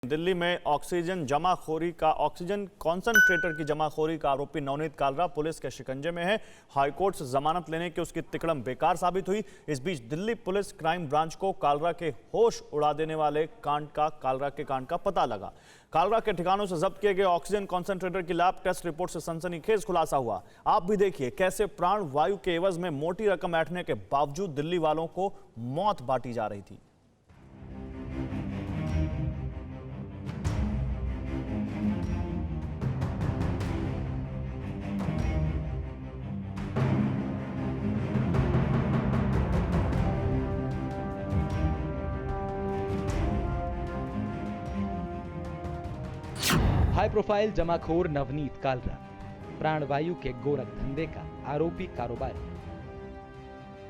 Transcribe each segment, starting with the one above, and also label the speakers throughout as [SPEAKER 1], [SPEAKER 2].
[SPEAKER 1] दिल्ली में oxygen concentrator की जमाखोरी का आरोपी नवनीत कालरा पुलिस के शिकंजे में है। हाईकोर्ट से जमानत लेने की उसकी तिकड़म बेकार साबित हुई। इस बीच दिल्ली पुलिस क्राइम ब्रांच को कालरा के होश उड़ा देने वाले कालरा के कांड का पता लगा। कालरा के ठिकानों से जब्त किए गए ऑक्सीजन कॉन्सेंट्रेटर की लैब टेस्ट रिपोर्ट से सनसनीखेज खुलासा हुआ। आप भी देखिए कैसे प्राण वायु के एवज में मोटी रकम ऐंठने के बावजूद दिल्ली वालों को मौत बांटी जा रही थी।
[SPEAKER 2] हाई प्रोफाइल जमाखोर नवनीत कालरा प्राणवायु के गोरख धंधे का आरोपी कारोबारी।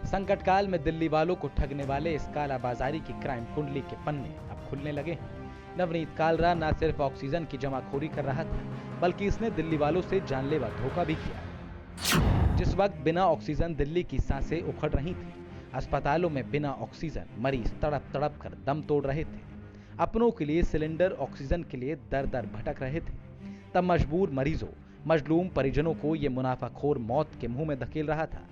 [SPEAKER 2] संकट काल में दिल्ली वालों को ठगने वाले इस कालाबाजारी की क्राइम कुंडली के पन्ने अब खुलने लगे हैं। नवनीत कालरा न सिर्फ ऑक्सीजन की जमाखोरी कर रहा था, बल्कि इसने दिल्ली वालों से जानलेवा धोखा भी किया। जिस वक्त बिना ऑक्सीजन दिल्ली की सांसें उखड़ रही थी, अस्पतालों में बिना ऑक्सीजन मरीज तड़प तड़प कर दम तोड़ रहे थे, अपनों के लिए सिलेंडर ऑक्सीजन के लिए दर दर भटक रहे थे, तब मजबूर मरीजों, मजलूम परिजनों को यह मुनाफाखोर मौत के मुंह में धकेल रहा था।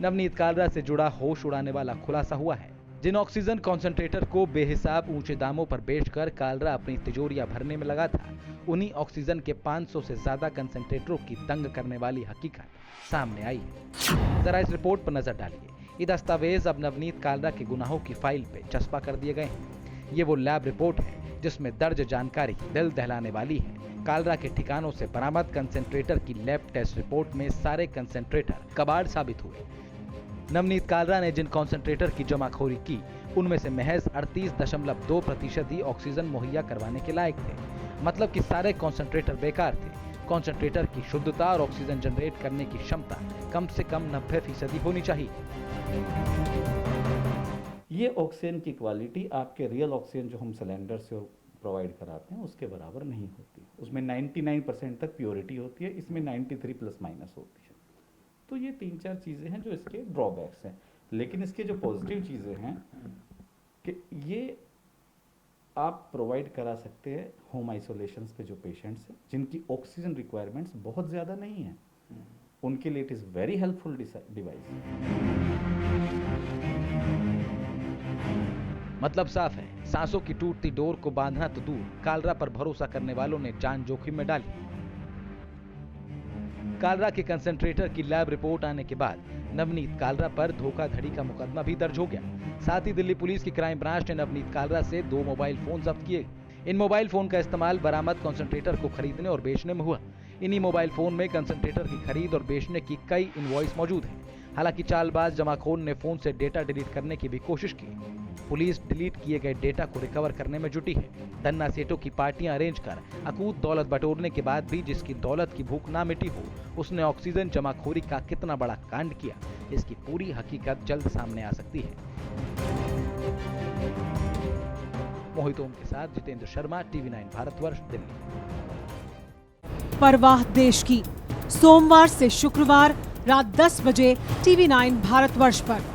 [SPEAKER 2] नवनीत कालरा से जुड़ा होश उड़ाने वाला खुलासा हुआ है। जिन ऑक्सीजन कॉन्सेंट्रेटर को बेहिसाब ऊंचे दामों पर बेचकर कालरा अपनी तिजोरियां भरने में लगा था, उन्हीं ऑक्सीजन के 500 से ज्यादा कंसेंट्रेटरों की दंग करने वाली हकीकत सामने आई है। जरा इस रिपोर्ट पर नजर डालिए। ये दस्तावेज अब नवनीत कालरा के गुनाहों की फाइल पे चस्पा कर दिए गए हैं। ये वो लैब रिपोर्ट है जिसमें दर्ज जानकारी दिल दहलाने वाली है। कालरा के ठिकानों से बरामद कंसेंट्रेटर की लैब टेस्ट रिपोर्ट में सारे कंसेंट्रेटर कबाड़ साबित हुए। नवनीत कालरा ने जिन कंसेंट्रेटर की जमाखोरी की, उनमें से महज 38.2% ही ऑक्सीजन मुहैया करवाने के लायक थे। मतलब कि सारे कंसेंट्रेटर बेकार थे। कंसेंट्रेटर की शुद्धता और ऑक्सीजन जनरेट करने की क्षमता कम से कम 90% होनी चाहिए।
[SPEAKER 3] ये ऑक्सीजन की क्वालिटी आपके रियल ऑक्सीजन जो हम सिलेंडर से प्रोवाइड कराते हैं उसके बराबर नहीं होती। उसमें 99% तक प्योरिटी होती है, इसमें 93 प्लस माइनस होती है। तो ये 3-4 चीज़ें हैं जो इसके ड्रॉबैक्स हैं। लेकिन इसके जो पॉजिटिव चीज़ें हैं कि ये आप प्रोवाइड करा सकते हैं होम आइसोलेशंस पे जो पेशेंट्स हैं जिनकी ऑक्सीजन रिक्वायरमेंट्स बहुत ज़्यादा नहीं है, उनके लिए it is very helpful device.
[SPEAKER 2] मतलब साफ है, सांसों की टूटती डोर को बांधना तो दूर, कालरा पर भरोसा करने वालों ने जान जोखिम में डाली। कालरा के कंसेंट्रेटर की लैब रिपोर्ट आने के बाद नवनीत कालरा पर धोखाधड़ी का मुकदमा भी दर्ज हो गया। साथ ही दिल्ली पुलिस की क्राइम ब्रांच ने नवनीत कालरा से 2 मोबाइल फोन जब्त किए। इन मोबाइल फोन का इस्तेमाल बरामद कंसेंट्रेटर को खरीदने और बेचने में हुआ। इन्हीं मोबाइल फोन में कंसेंट्रेटर की खरीद और बेचने की कई इनवॉइस मौजूद है। हालांकि चालबाज जमाखोर ने फोन से डेटा डिलीट करने की भी कोशिश की। पुलिस डिलीट किए गए डेटा को रिकवर करने में जुटी है। धन्ना सेठों की पार्टियां अरेंज कर अकूत दौलत बटोरने के बाद भी जिसकी दौलत की भूख ना मिटी हो, उसने ऑक्सीजन जमाखोरी का कितना बड़ा कांड किया, इसकी पूरी हकीकत जल्द सामने आ सकती है। मोहित ओम के साथ जितेंद्र शर्मा, TV9 भारतवर्ष, दिल्ली।
[SPEAKER 4] परवाह देश की, सोमवार से शुक्रवार रात 10 बजे TV9 भारतवर्ष पर।